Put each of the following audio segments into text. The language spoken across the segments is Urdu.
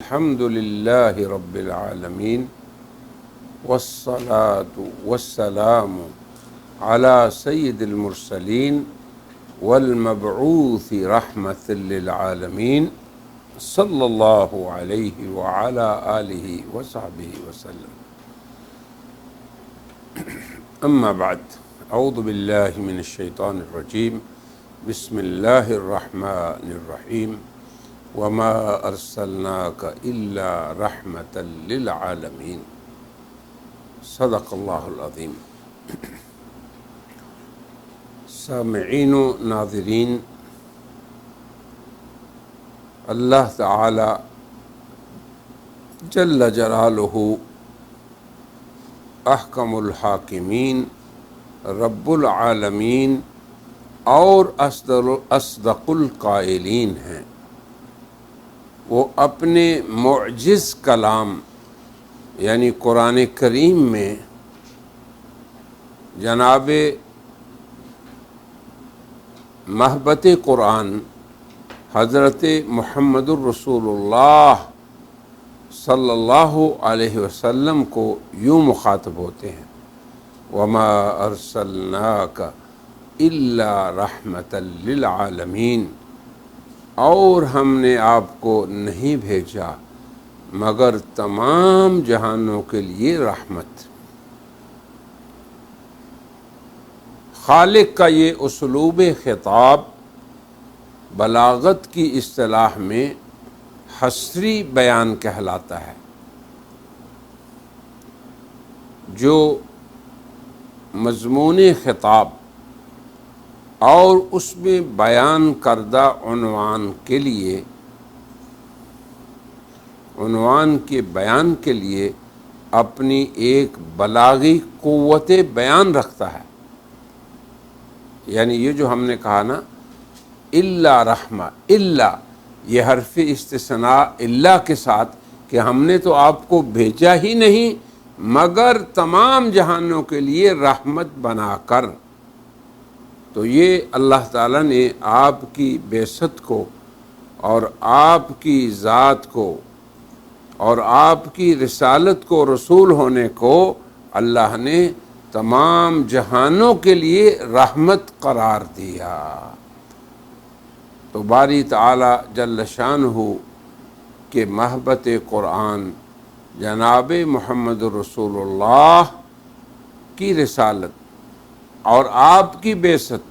الحمد للہ رب العالمین والصلاة والسلام على سید المرسلین والمبعوث رحمة للعالمین صلی اللہ علیہ وعلى آلہ وصحبہ وسلم۔ اما بعد، اعوذ باللہ من الشیطان الرجیم، بسم اللہ الرحمن الرحیم، وما ارسلناک الا رحمة للعالمین۔ صدق اللہ العظیم۔ سامعین و ناظرین، اللہ تعالی جل جلالہ احکم الحاکمین، رب العالمین اور اصدق القائلین ہیں۔ وہ اپنے معجز کلام یعنی قرآن کریم میں جناب محبت قرآن حضرت محمد الرسول اللہ صلی اللہ علیہ وسلم کو یوں مخاطب ہوتے ہیں، وما ارسلناک الا رحمۃ للعالمین، اور ہم نے آپ کو نہیں بھیجا مگر تمام جہانوں کے لیے رحمت۔ خالق کا یہ اسلوب خطاب بلاغت کی اصطلاح میں حصری بیان کہلاتا ہے، جو مضمون خطاب اور اس میں بیان کردہ عنوان کے بیان کے لیے اپنی ایک بلاغی قوت بیان رکھتا ہے۔ یعنی یہ جو ہم نے کہا نا الا رحمہ، الا یہ حرف استثناء الا کے ساتھ کہ ہم نے تو آپ کو بھیجا ہی نہیں مگر تمام جہانوں کے لیے رحمت بنا کر، تو یہ اللہ تعالیٰ نے آپ کی بعثت کو اور آپ کی ذات کو اور آپ کی رسالت کو، رسول ہونے کو اللہ نے تمام جہانوں کے لیے رحمت قرار دیا۔ تو باری تعالیٰ جل شانہ کے محبت قرآن جناب محمد رسول اللہ کی رسالت اور آپ کی بعثت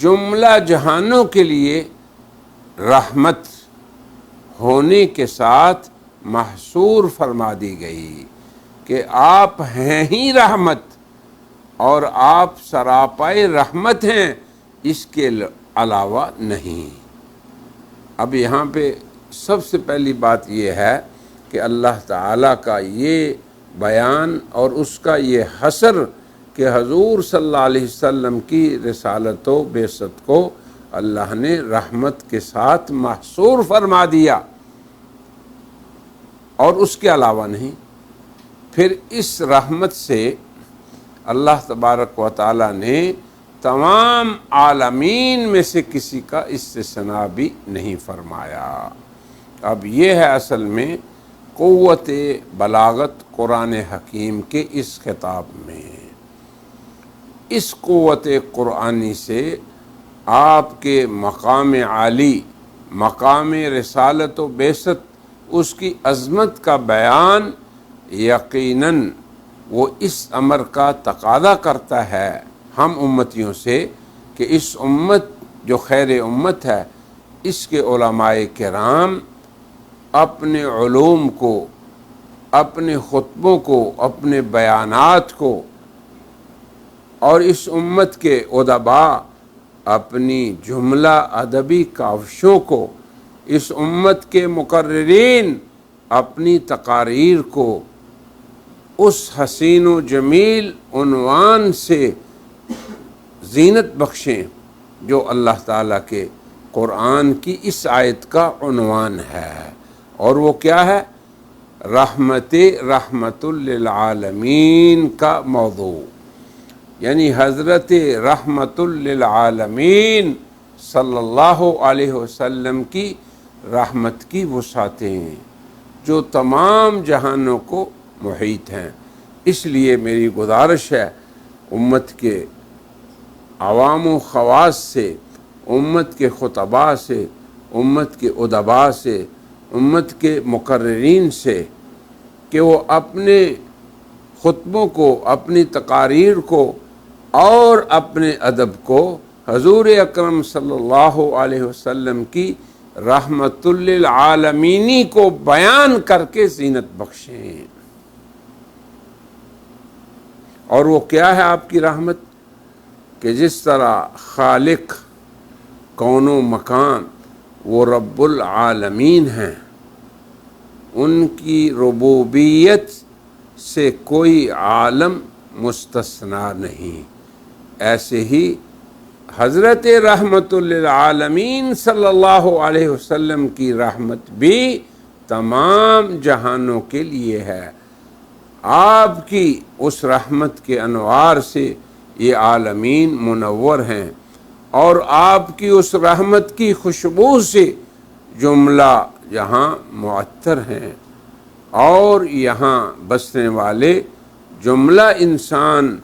جملہ جہانوں کے لیے رحمت ہونے کے ساتھ محصور فرما دی گئی کہ آپ ہیں ہی رحمت اور آپ سراپائے رحمت ہیں، اس کے علاوہ نہیں۔ اب یہاں پہ سب سے پہلی بات یہ ہے کہ اللہ تعالیٰ کا یہ بیان اور اس کا یہ حصر کہ حضور صلی اللہ علیہ وسلم کی رسالت و بعثت کو اللہ نے رحمت کے ساتھ محصور فرما دیا اور اس کے علاوہ نہیں۔ پھر اس رحمت سے اللہ تبارک و تعالی نے تمام عالمین میں سے کسی کا استثناء بھی نہیں فرمایا۔ اب یہ ہے اصل میں قوت بلاغت قرآن حکیم کے اس خطاب میں۔ اس قوت قرآنی سے آپ کے مقام عالی، مقام رسالت و بعثت، اس کی عظمت کا بیان یقیناً وہ اس امر کا تقاضا کرتا ہے ہم امتیوں سے کہ اس امت جو خیر امت ہے، اس کے علماء کرام اپنے علوم کو، اپنے خطبوں کو، اپنے بیانات کو، اور اس امت کے ادباء اپنی جملہ ادبی کاوشوں کو، اس امت کے مقررین اپنی تقاریر کو اس حسین و جمیل عنوان سے زینت بخشیں جو اللہ تعالیٰ کے قرآن کی اس آیت کا عنوان ہے، اور وہ کیا ہے؟ رحمت للعالمین کا موضوع، یعنی حضرت رحمت للعالمین صلی اللہ علیہ وسلم کی رحمت کی وسعتیں، جو تمام جہانوں کو محیط ہیں۔ اس لیے میری گزارش ہے امت کے عوام و خواص سے، امت کے خطباء سے، امت کے ادباء سے، امت کے مقررین سے کہ وہ اپنے خطبوں کو، اپنی تقاریر کو اور اپنے ادب کو حضور اکرم صلی اللہ علیہ وسلم کی رحمت للعالمینی کو بیان کر کے زینت بخشیں۔ اور وہ کیا ہے آپ کی رحمت؟ کہ جس طرح خالق کون و مکان وہ رب العالمین ہیں، ان کی ربوبیت سے کوئی عالم مستثنیٰ نہیں، ایسے ہی حضرت رحمت للعالمین صلی اللہ علیہ وسلم کی رحمت بھی تمام جہانوں کے لیے ہے۔ آپ کی اس رحمت کے انوار سے یہ عالمین منور ہیں، اور آپ کی اس رحمت کی خوشبو سے جملہ یہاں معطر ہیں، اور یہاں بسنے والے جملہ انسان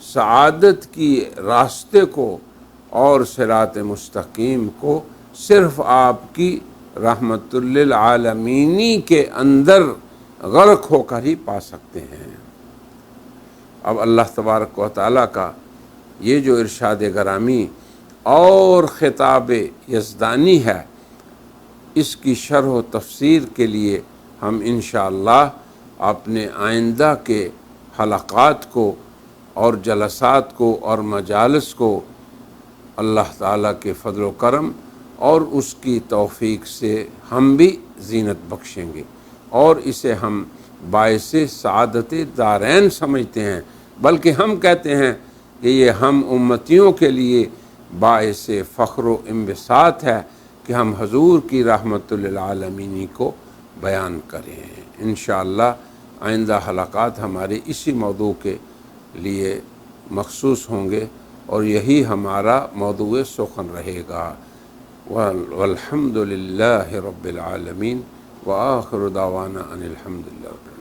سعادت کی راستے کو اور صراط مستقیم کو صرف آپ کی رحمت للعالمینی کے اندر غرق ہو کر ہی پا سکتے ہیں۔ اب اللہ تبارک و تعالیٰ کا یہ جو ارشاد گرامی اور خطاب یزدانی ہے، اس کی شرح و تفسیر کے لیے ہم انشاءاللہ اپنے آئندہ کے حلقات کو اور جلسات کو اور مجالس کو اللہ تعالیٰ کے فضل و کرم اور اس کی توفیق سے ہم بھی زینت بخشیں گے، اور اسے ہم باعث سعادت دارین سمجھتے ہیں، بلکہ ہم کہتے ہیں کہ یہ ہم امتیوں کے لیے باعث فخر و انبساط ہے کہ ہم حضور کی رحمت للعالمین کو بیان کریں۔ انشاءاللہ آئندہ حلقات ہمارے اسی موضوع کے لیے مخصوص ہوں گے، اور یہی ہمارا موضوع سخن رہے گا۔ والحمد للہ رب العالمین، وآخر دعوانا ان الحمد للہ۔